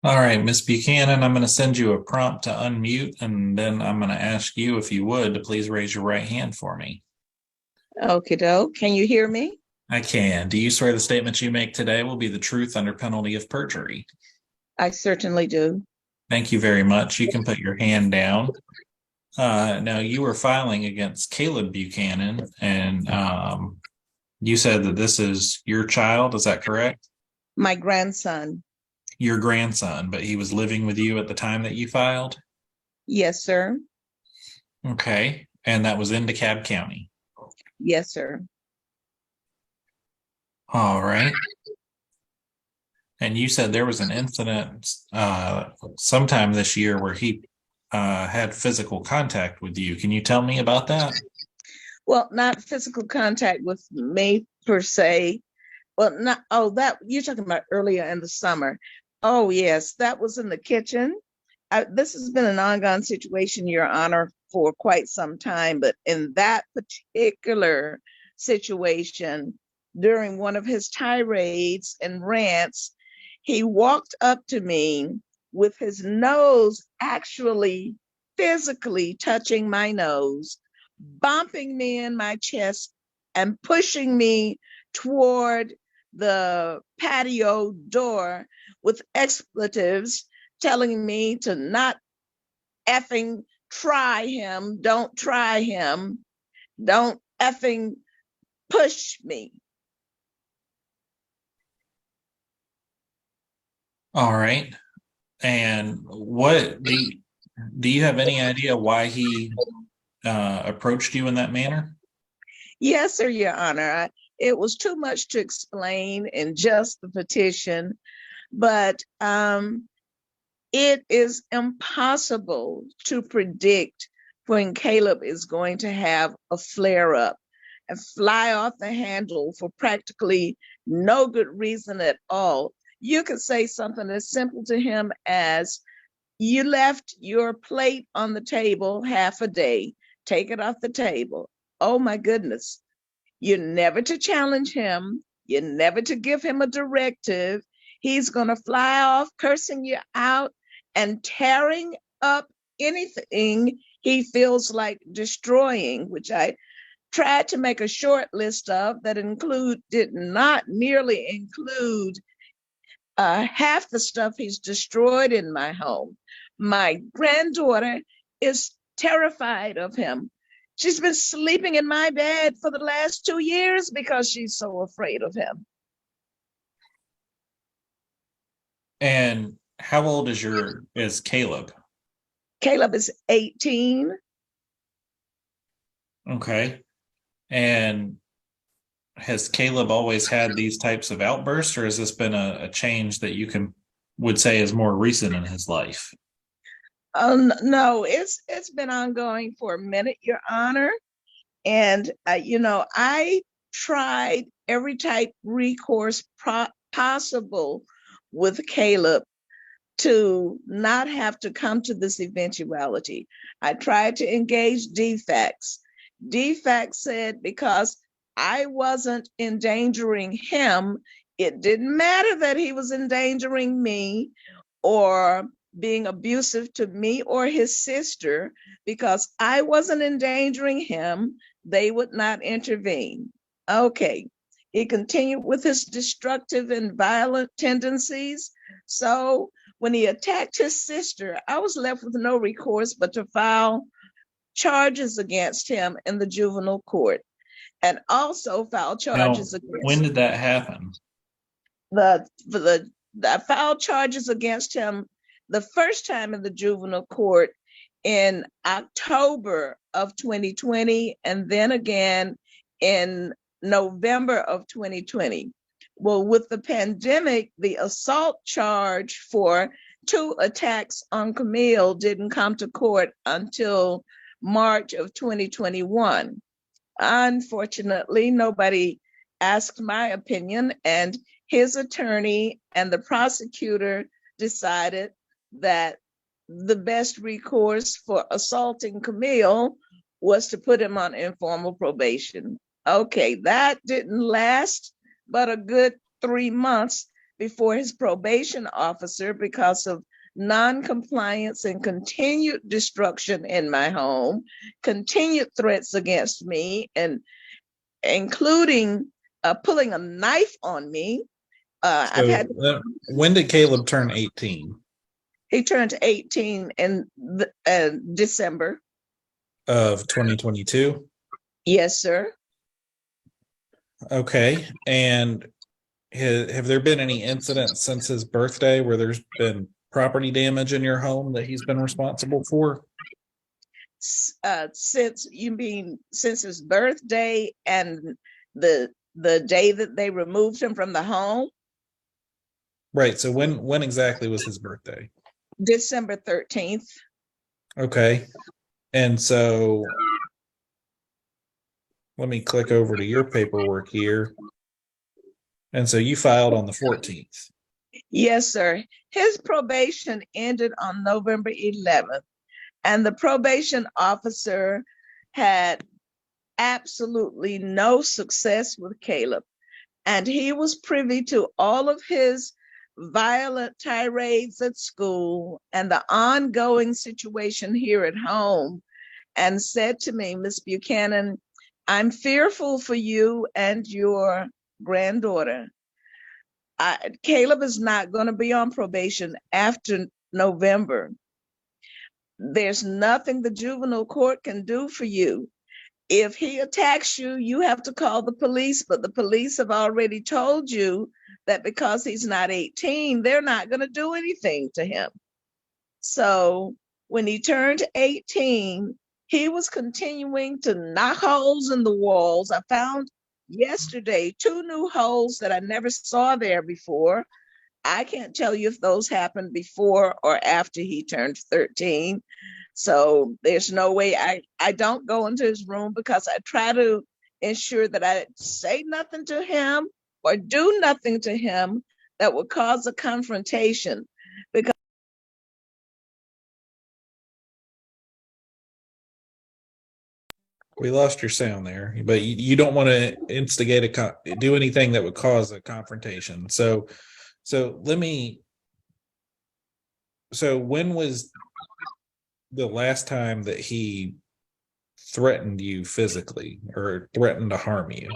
All right, Miss Buchanan, I'm going to send you a prompt to unmute, and then I'm going to ask you, if you would, to please raise your right hand for me. Okay, doke. Can you hear me? I can. Do you swear the statements you make today will be the truth under penalty of perjury? I certainly do. Thank you very much. You can put your hand down. Now, you were filing against Caleb Buchanan, and you said that this is your child. Is that correct? My grandson. Your grandson, but he was living with you at the time that you filed? Yes, sir. Okay. And that was in DeKalb County. Yes, sir. All right. And you said there was an incident sometime this year where he had physical contact with you. Can you tell me about that? Well, not physical contact with me per se. Well, not, oh, that you're talking about earlier in the summer. Oh, yes, that was in the kitchen. This has been an ongoing situation, Your Honor, for quite some time. But in that particular situation, during one of his tirades and rants, he walked up to me with his nose actually physically touching my nose, bumping me in my chest, and pushing me toward the patio door with expletives, telling me to not effing try him, don't try him, don't effing push me. All right. And what do you have any idea why he approached you in that manner? Yes, sir, Your Honor. It was too much to explain in just the petition, but it is impossible to predict when Caleb is going to have a flare up and fly off the handle for practically no good reason at all. You could say something as simple to him as, "You left your plate on the table half a day, take it off the table." Oh my goodness. You're never to challenge him. You're never to give him a directive. He's going to fly off cursing you out and tearing up anything he feels like destroying, which I tried to make a short list of that did not nearly include half the stuff he's destroyed in my home. My granddaughter is terrified of him. She's been sleeping in my bed for the last 2 years because she's so afraid of him. And how old is Caleb? Caleb is 18. Okay. And has Caleb always had these types of outbursts, or has this been a change that you can would say is more recent in his life? No, it's been ongoing for a minute, Your Honor. And I tried every type recourse possible with Caleb to not have to come to this eventuality. I tried to engage defects. Defects said because I wasn't endangering him, it didn't matter that he was endangering me or being abusive to me or his sister, because I wasn't endangering him, they would not intervene. Okay. He continued with his destructive and violent tendencies. So when he attacked his sister, I was left with no recourse but to file charges against him in the juvenile court and also file Now, charges when against did that happen? the I filed charges against him the first time in the juvenile court in October of 2020 and then again in November of 2020. Well, with the pandemic, the assault charge for 2 attacks on Camille didn't come to court until March of 2021. Unfortunately, nobody asked my opinion, and his attorney and the prosecutor decided that the best recourse for assaulting Camille was to put him on informal probation. Okay, that didn't last but a good 3 months before his probation officer because of non-compliance and continued destruction in my home, continued threats against me, and including pulling a knife on me. I've So had when did Caleb turn 18? He turned 18 in December. Of 2022? Yes, sir. Okay. And have there been any incidents since his birthday where there's been property damage in your home that he's been responsible for? Since his birthday and the day that they removed him from the home? Right. So when exactly was his birthday? December 13th. Okay. And so let me click over to your paperwork here. And so you filed on the 14th. Yes, sir. His probation ended on November 11th, and the probation officer had absolutely no success with Caleb. And he was privy to all of his violent tirades at school and the ongoing situation here at home, and said to me, Miss Buchanan, I'm fearful for you and your granddaughter. Caleb is not going to be on probation after November. There's nothing the juvenile court can do for you. If he attacks you, you have to call the police, but the police have already told you that because he's not 18, they're not going to do anything to him. So when he turned 18, he was continuing to knock holes in the walls. I found yesterday 2 new holes that I never saw there before. I can't tell you if those happened before or after he turned 13. So there's no way. I don't go into his room because I try to ensure that I say nothing to him or do nothing to him that would cause a confrontation. Because We lost your sound there, but you don't want to instigate do anything that would cause a confrontation. So when was the last time that he threatened you physically or threatened to harm you?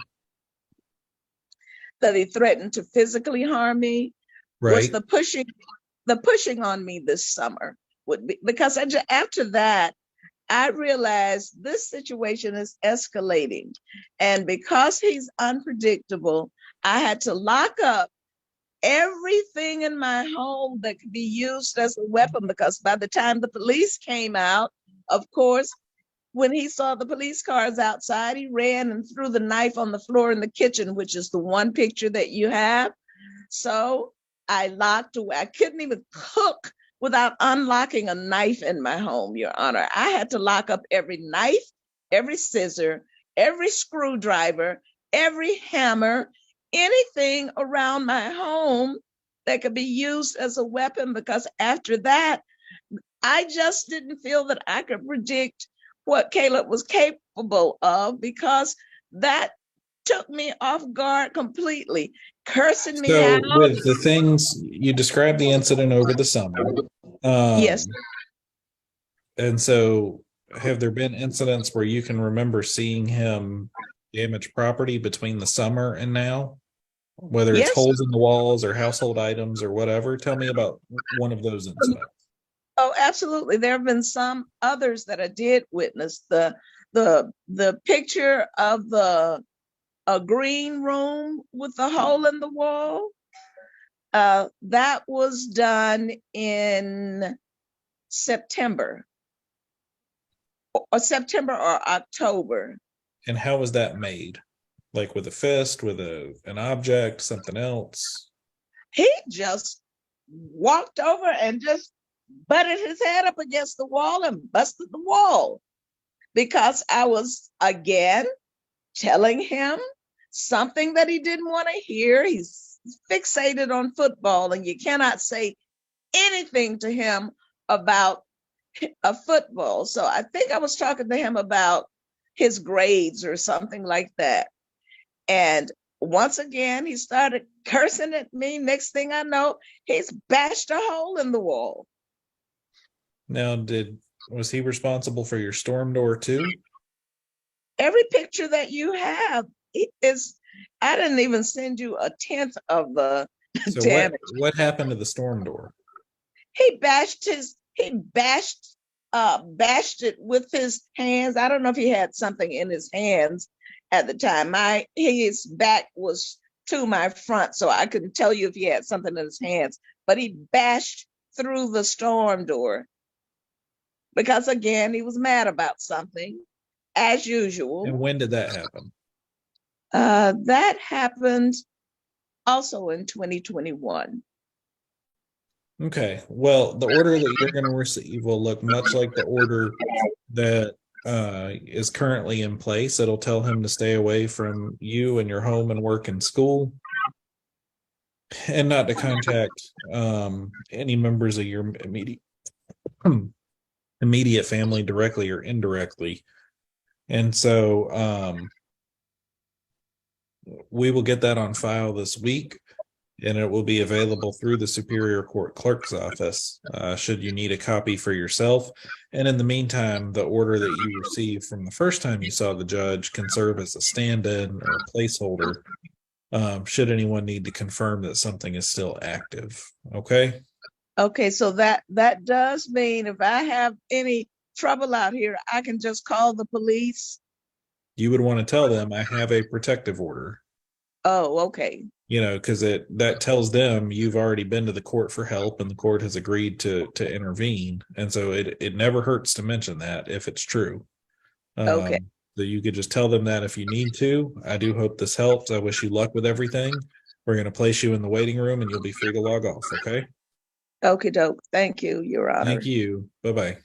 that he threatened to physically harm me was Right. the pushing on me this summer would be, because after that I realized this situation is escalating. And because he's unpredictable, I had to lock up everything in my home that could be used as a weapon, because by the time the police came out, of course, when he saw the police cars outside, he ran and threw the knife on the floor in the kitchen, which is the one picture that you have. So I locked away. I couldn't even cook without unlocking a knife in my home, Your Honor. I had to lock up every knife, every scissor, every screwdriver, every hammer, anything around my home that could be used as a weapon, because after that, I just didn't feel that I could predict what Caleb was capable of, because that took me off guard completely, cursing me So out. with the things you described the incident over the summer, Yes. and so have there been incidents where you can remember seeing him damage property between the summer and now, whether it's Yes. holes in the walls or household items or whatever? Tell me about one of those incidents. Oh, absolutely. There have been some others that I did witness. The picture of a green room with a hole in the wall. That was done in September or October. And how was that made? Like with a fist, with an object, something else? He just walked over and just butted his head up against the wall and busted the wall, because I was again telling him something that he didn't want to hear. He's fixated on football, and you cannot say anything to him about a football. So I think I was talking to him about his grades or something like that. And once again, he started cursing at me. Next thing I know, he's bashed a hole in the wall. Now, was he responsible for your storm door too? Every picture that you have is, I didn't even send you a tenth of the So damage. what happened to the storm door? He bashed it with his hands. I don't know if he had something in his hands at the time. His back was to my front, so I couldn't tell you if he had something in his hands, but he bashed through the storm door because, again, he was mad about something, as usual. And when did that happen? That happened also in 2021. Okay. Well, the order that you're going to receive will look much like the order that is currently in place. It'll tell him to stay away from you and your home and work and school, and not to contact any members of your immediate family directly or indirectly. And so we will get that on file this week, and it will be available through the Superior Court Clerk's office should you need a copy for yourself. And in the meantime, the order that you received from the first time you saw the judge can serve as a stand-in or a placeholder should anyone need to confirm that something is still active. Okay? Okay, so that does mean if I have any trouble out here, I can just call the police. You would want to tell them I have a protective order. Oh, okay. Because that tells them you've already been to the court for help and the court has agreed to intervene. And so it never hurts to mention that if it's true. Okay. So you could just tell them that if you need to. I do hope this helps. I wish you luck with everything. We're going to place you in the waiting room and you'll be free to log off. Okay. Okie doke. Thank you, Your Honor. Thank you. Bye-bye.